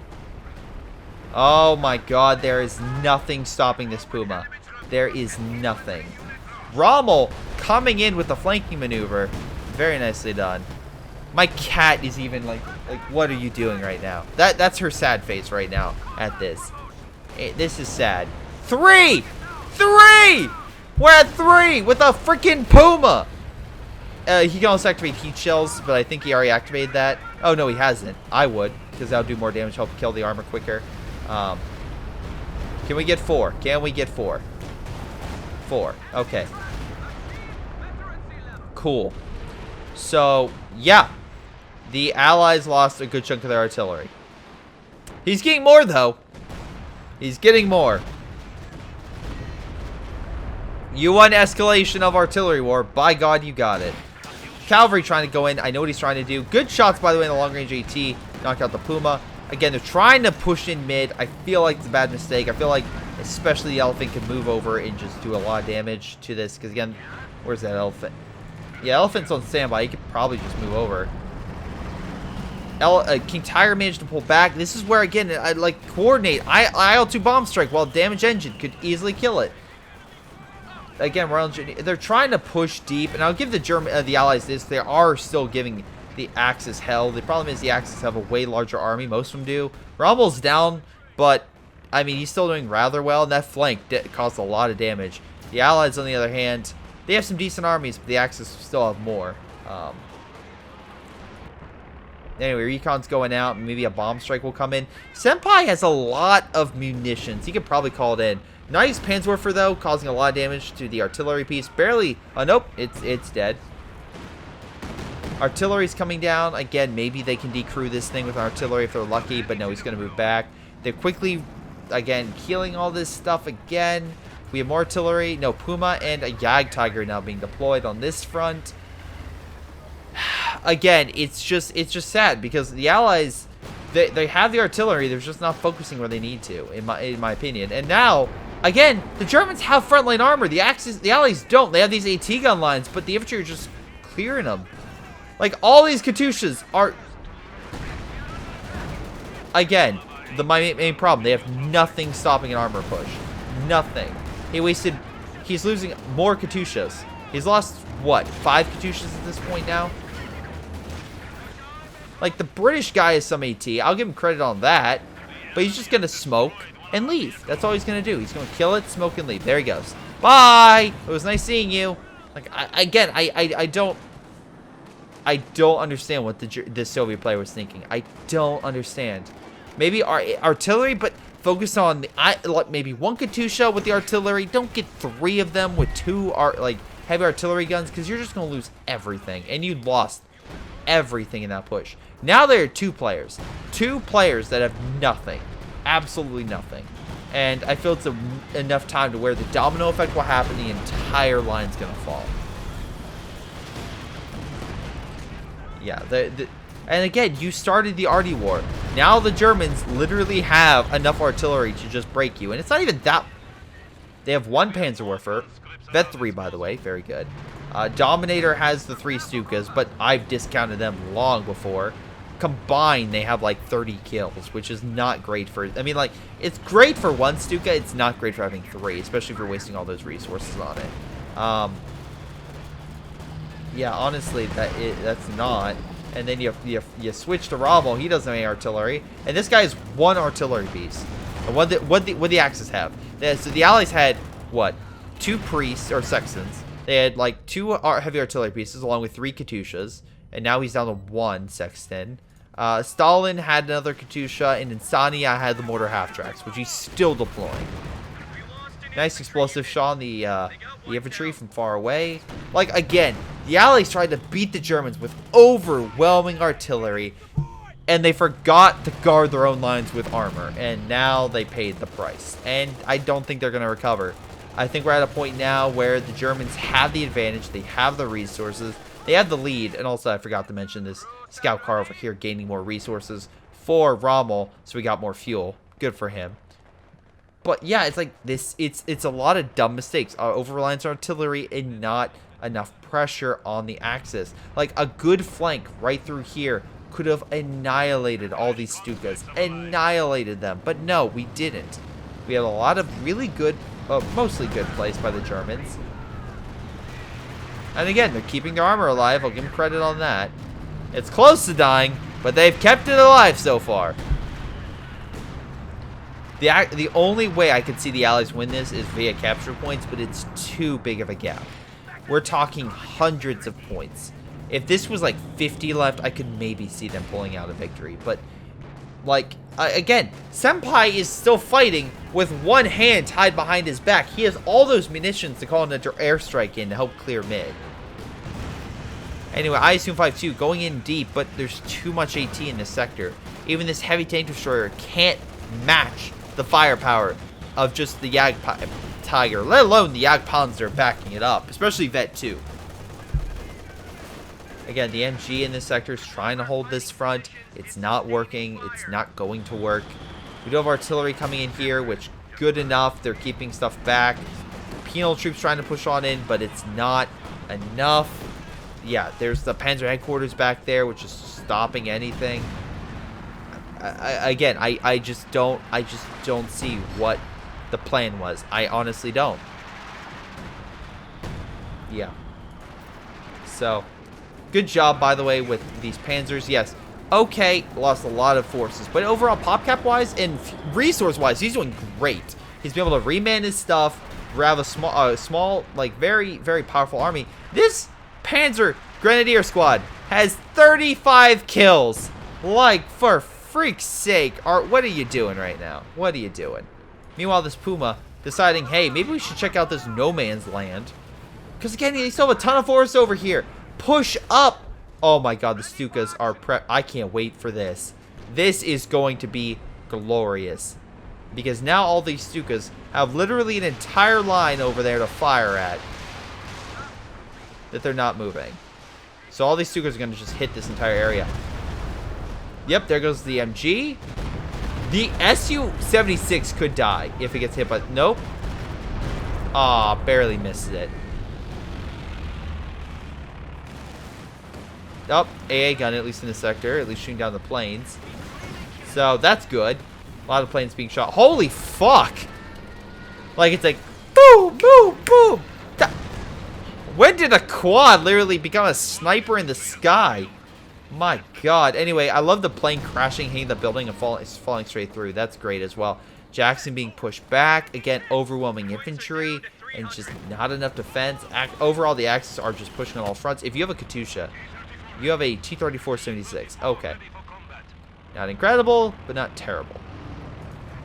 Oh my god, there is nothing stopping this Puma. There is nothing. Rommel coming in with the flanking maneuver. Very nicely done. My cat is even like what are you doing right now? That's her sad face right now at this. This is sad. 3! 3! We're at 3 with a freaking Puma! He can also activate heat shells, but I think he already activated that. Oh, no, he hasn't. I would, because that'll do more damage, help kill the armor quicker. Can we get 4? Can we get 4? 4. Okay. Cool. So, yeah. The Allies lost a good chunk of their artillery. He's getting more, though. He's getting more. You want escalation of artillery war. By God, you got it. Cavalry trying to go in. I know what he's trying to do. Good shots, by the way, in the long-range AT. Knocked out the Puma. Again, they're trying to push in mid. I feel like it's a bad mistake. I feel like especially the Elephant can move over and just do a lot of damage to this. Because, again, where's that Elephant? Yeah, Elephant's on standby. He could probably just move over. King Tiger managed to pull back. This is where, again, I like coordinate. IL-2 bomb strike while damage engine could easily kill it. Again, they're trying to push deep, and I'll give the Allies this. They are still giving the Axis hell. The problem is the Axis have a way larger army. Most of them do. Rommel's down, but, I mean, he's still doing rather well, and that flank caused a lot of damage. The Allies, on the other hand, they have some decent armies, but the Axis still have more. Anyway, Recon's going out, and maybe a bomb strike will come in. Senpai has a lot of munitions. He could probably call it in. Nice Panzerwerfer, though, causing a lot of damage to the artillery piece. Barely. Oh, nope. It's dead. Artillery's coming down. Again, maybe they can decrew this thing with artillery if they're lucky, but no, he's going to move back. They're quickly, again, killing all this stuff again. We have more artillery. No, Puma and a Jag Tiger now being deployed on this front. Again, it's just sad because the Allies, they have the artillery. They're just not focusing where they need to, in my opinion. And now, again, the Germans have frontline armor. The Allies don't. They have these AT gun lines, but the infantry are just clearing them. Like, all these Katyushas are... Again, my main problem. They have nothing stopping an armor push. Nothing. He's losing more Katyushas. He's lost, what, 5 Katyushas at this point now? Like, the British guy has some AT. I'll give him credit on that. But he's just going to smoke and leave. That's all he's going to do. He's going to kill it, smoke, and leave. There he goes. Bye! It was nice seeing you. Like, I don't understand what the Soviet player was thinking. I don't understand. Maybe artillery, but focus on maybe 1 Katyusha with the artillery. Don't get 3 of them with 2 heavy artillery guns, because you're just going to lose everything. And you lost everything in that push. Now there are 2 players. 2 players that have nothing. Absolutely nothing. And I feel it's enough time to where the domino effect will happen. The entire line's going to fall. Yeah, and again, you started the Arty war. Now the Germans literally have enough artillery to just break you. And it's not even that... They have 1 Panzerwerfer. Vet 3, by the way. Very good. Dominator has the 3 Stukas, but I've discounted them long before. Combined, they have like 30 kills, which is not great for... I mean, like, it's great for 1 Stuka. It's not great for having 3, especially if you're wasting all those resources on it. Yeah, honestly, that's not. And then you switch to Rommel. He doesn't have any artillery. And this guy has 1 artillery piece. And what the Axis have? So the Allies had, what? 2 priests, or sextons. They had, like, 2 heavy artillery pieces, along with 3 Katyushas. And now he's down to 1 sexton. Stalin had another Katyusha, and Insania had the mortar half-tracks, which he's still deploying. Nice explosive shot on the infantry from far away. Like, again, the Allies tried to beat the Germans with overwhelming artillery, and they forgot to guard their own lines with armor, and now they paid the price. And I don't think they're going to recover. I think we're at a point now where the Germans have the advantage, they have the resources, they have the lead, and also I forgot to mention this scout car over here gaining more resources for Rommel, so we got more fuel. Good for him. But yeah, it's like this. It's a lot of dumb mistakes. Over-reliance on artillery and not enough pressure on the Axis. Like a good flank right through here could have annihilated all these Stukas, annihilated them. But no, we didn't. We had a lot of really good, mostly good plays by the Germans. And again, they're keeping their armor alive. I'll give them credit on that. It's close to dying, but they've kept it alive so far. The only way I could see the Allies win this is via capture points, but it's too big of a gap. We're talking hundreds of points. If this was like 50 left, I could maybe see them pulling out a victory. But, like, again, Senpai is still fighting with one hand tied behind his back. He has all those munitions to call an airstrike in to help clear mid. Anyway, I assume 5-2 going in deep, but there's too much AT in this sector. Even this heavy tank destroyer can't match the firepower of just the Yag Tiger, let alone the Yag Panzer backing it up, especially Vet 2. Again, the MG in this sector is trying to hold this front. It's not working. It's not going to work. We do have artillery coming in here, which good enough. They're keeping stuff back. Penal troops trying to push on in, but it's not enough. Yeah, there's the Panzer headquarters back there, which is stopping anything. I just don't see what the plan was. I honestly don't. Yeah. So, good job, by the way, with these Panzers. Yes. Okay, lost a lot of forces, but overall, PopCap-wise and resource-wise, he's doing great. He's been able to reman his stuff, grab a small, like, very, very powerful army. This Panzer Grenadier Squad has 35 kills. Like, for freak's sake, Art, what are you doing right now? What are you doing? Meanwhile, this Puma deciding, hey, maybe we should check out this no man's land. Because, again, you still have a ton of forest over here. Push up. Oh, my God, the Stukas are I can't wait for this. This is going to be glorious. Because now all these Stukas have literally an entire line over there to fire at. That they're not moving. So all these Stukas are going to just hit this entire area. Yep, there goes the MG. The Su-76 could die if it gets hit, but nope. Aw, barely misses it. Oh, AA gun, at least in the sector. At least shooting down the planes. So, that's good. A lot of planes being shot. Holy fuck! Like, it's like, boom, boom, boom! When did a quad literally become a sniper in the sky? My God. Anyway, I love the plane crashing, hitting the building, and falling straight through. That's great as well. Jackson being pushed back. Again, overwhelming infantry. And just not enough defense. Overall, the Axis are just pushing on all fronts. If you have a Katyusha, you have a T-34-76. Okay. Not incredible, but not terrible.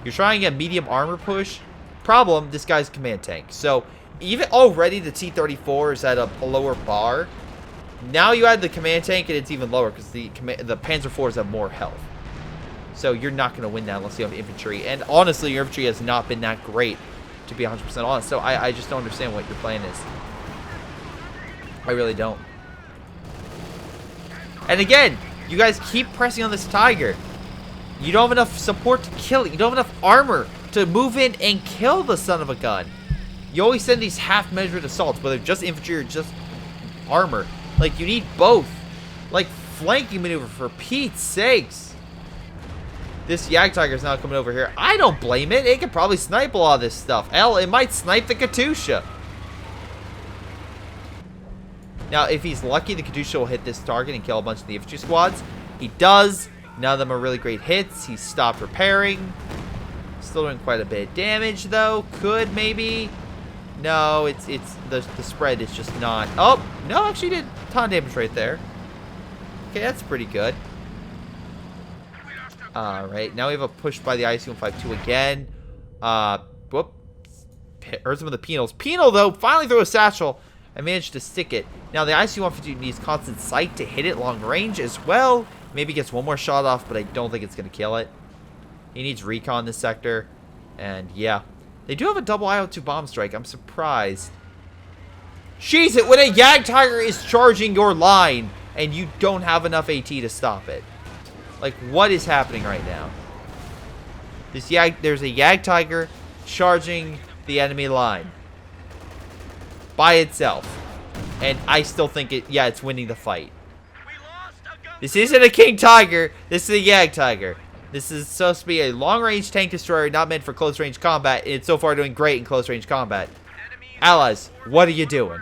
You're trying a medium armor push. Problem, this guy's command tank. So, even already the T-34 is at a lower bar. Now you add the command tank and it's even lower because the Panzer IVs have more health. So you're not going to win that unless you have infantry. And honestly, your infantry has not been that great, to be 100% honest. So I just don't understand what your plan is. I really don't. And again, you guys keep pressing on this Tiger. You don't have enough support to kill it. You don't have enough armor to move in and kill the son of a gun. You always send these half-measured assaults, whether just infantry or just armor. Like, you need both. Like, flanking maneuver, for Pete's sakes. This Jagdtiger's now coming over here. I don't blame it. It could probably snipe a lot of this stuff. Hell, it might snipe the Katusha. Now, if he's lucky, the Katusha will hit this target and kill a bunch of the infantry squads. He does. None of them are really great hits. He's stopped repairing. Still doing quite a bit of damage, though. Could, maybe. No, it's the spread is just not. Oh, no, actually did a ton of damage right there. Okay, that's pretty good. Alright, now we have a push by the IC-152 again. Whoop. Hurt some of the penals. Penal, though, finally threw a satchel. I managed to stick it. Now, the IC-152 needs constant sight to hit it long range as well. Maybe gets one more shot off, but I don't think it's going to kill it. He needs recon this sector. And, yeah. They do have a double IO2 bomb strike. I'm surprised. She's it when a Jagdtiger is charging your line and you don't have enough AT to stop it. Like, what is happening right now? There's a Jagdtiger charging the enemy line by itself. And I still think it's winning the fight. This isn't a King Tiger. This is a Jagdtiger. This is supposed to be a long-range tank destroyer, not meant for close-range combat. And it's so far doing great in close-range combat. Allies, what are you doing?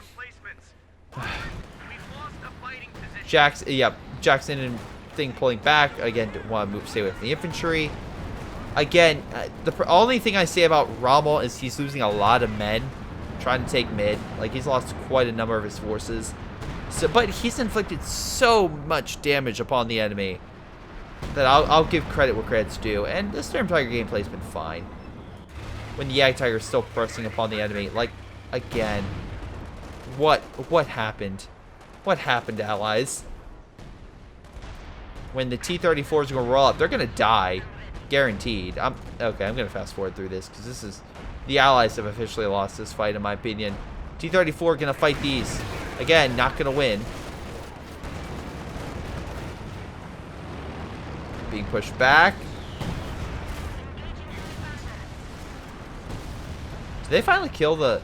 Jackson and thing pulling back. Again, don't want to stay away from the infantry. Again, the only thing I say about Rommel is he's losing a lot of men trying to take mid. Like, he's lost quite a number of his forces. So, but he's inflicted so much damage upon the enemy that I'll give credit where credit's due. And the Storm Tiger gameplay's been fine. When the Jagdtiger is still pressing upon the enemy. Like, again, what happened? What happened, allies? When the T-34s are going to roll up, they're going to die. Guaranteed. Okay, I'm going to fast forward through this because this is... The allies have officially lost this fight, in my opinion. T-34 going to fight these. Again, not going to win. Being pushed back. Did they finally kill the...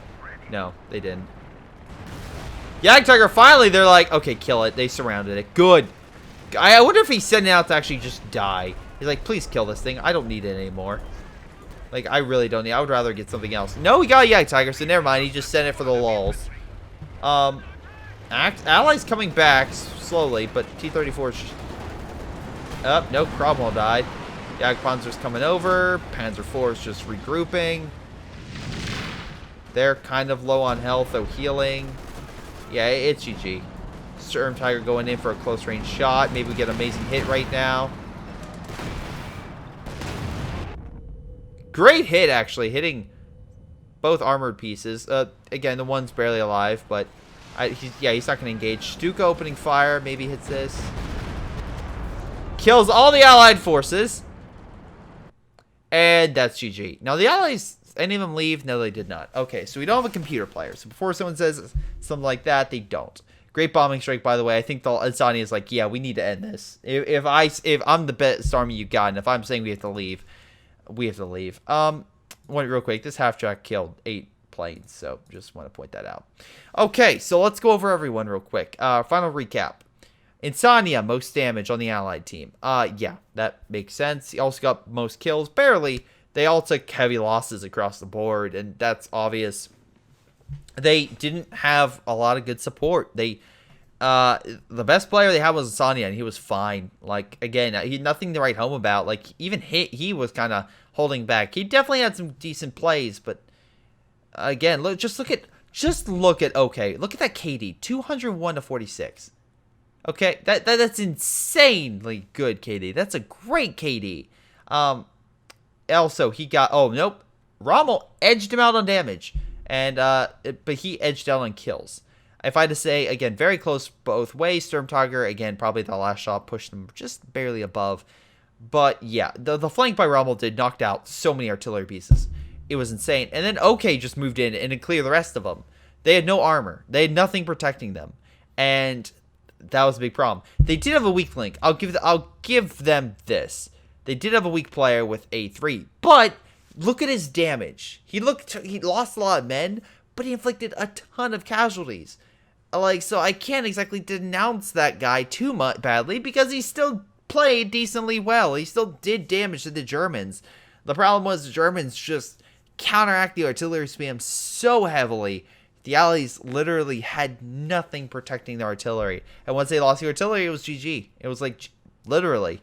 No, they didn't. Jagdtiger, finally, they're like, okay, kill it. They surrounded it. Good. I wonder if he's sending it out to actually just die. He's like, please kill this thing. I don't need it anymore. Like, I really don't need it. I would rather get something else. No, he got a Jagdtiger, so never mind. He just sent it for the lulz. Allies coming back slowly, but T-34 is just... nope, Cromwell died. Jagdpanzer's coming over. Panzer IV is just regrouping. They're kind of low on health, though healing. Yeah, it's GG. Storm Tiger going in for a close range shot. Maybe we get an amazing hit right now. Great hit, actually, hitting both armored pieces. Again, the one's barely alive, but he's not going to engage. Stuka opening fire, maybe hits this. Kills all the allied forces. And that's GG. Now, the allies, any of them leave? No, they did not. Okay, so we don't have a computer player. So before someone says something like that, they don't. Great bombing strike, by the way. I think the Azani is like, yeah, we need to end this. If I'm the best army you got, and if I'm saying we have to leave, we have to leave. One real quick. This half-track killed 8 planes, so just want to point that out. Okay, so let's go over everyone real quick. Final recap. Insania, most damage on the allied team. Yeah, that makes sense. He also got most kills, barely. They all took heavy losses across the board, and that's obvious. They didn't have a lot of good support. The best player they had was Insania, and he was fine. Like, again, he had nothing to write home about. Like, even he was kind of holding back. He definitely had some decent plays, but again, just look at okay, look at that KD, 201 to 46. Okay, that's insanely good KD. That's a great KD. Also, he got nope, Rommel edged him out on damage, and but he edged out on kills. If I had to say, again, very close both ways. Storm Tiger, again, probably the last shot pushed him just barely above. But yeah, the flank by Rommel knocked out so many artillery pieces. It was insane. And then OK just moved in and cleared the rest of them. They had no armor. They had nothing protecting them. And that was a big problem. They did have a weak link. I'll give them this. They did have a weak player with A3. But look at his damage. He lost a lot of men, but he inflicted a ton of casualties. Like, so I can't exactly denounce that guy too much badly because he still played decently well. He still did damage to the Germans. The problem was the Germans just counteract the artillery spam so heavily. The Allies literally had nothing protecting their artillery. And once they lost the artillery, it was GG. It was like, literally.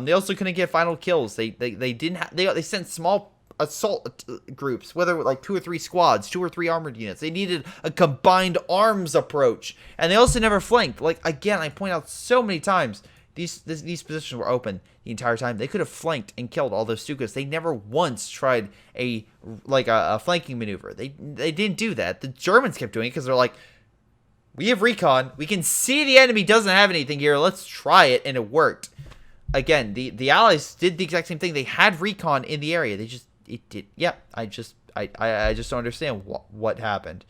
They also couldn't get final kills. They didn't have, they sent small assault groups, whether like 2 or 3 squads, 2 or 3 armored units. They needed a combined arms approach, and they also never flanked. Like, again, I point out so many times, these positions were open the entire time. They could have flanked and killed all those Stukas. They never once tried a flanking maneuver. They didn't do that. The Germans kept doing it because they're like, we have recon, we can see the enemy doesn't have anything here, let's try it, and it worked. Again, the Allies did the exact same thing. They had recon in the area. It did. Yeah, I just don't understand what happened.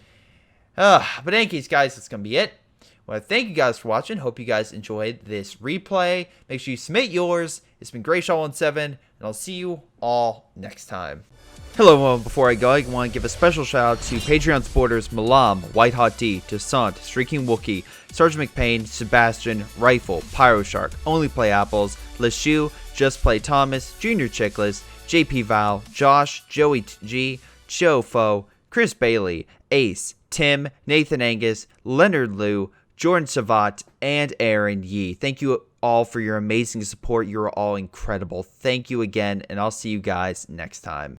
But in any case, guys, that's going to be it. I want to thank you guys for watching. Hope you guys enjoyed this replay. Make sure you submit yours. It's been Greyshot17, and I'll see you all next time. Hello, everyone. Before I go, I want to give a special shout out to Patreon supporters Milam, WhiteHotD, Toussaint, Streakingwookie, sgtMcPain, Sebastian, Rilfe, PyroShark, Onlyplayapples, LeShoe, Just Play Thomas, jrchicklis, JP Vaal, Josh, Joey G, Joe Foe, Chris Bailey, Ace, Tim, Nathan Angus, Leonard Lou, Jordan Shavit, and Aaron Yee. Thank you all for your amazing support. You're all incredible. Thank you again, and I'll see you guys next time.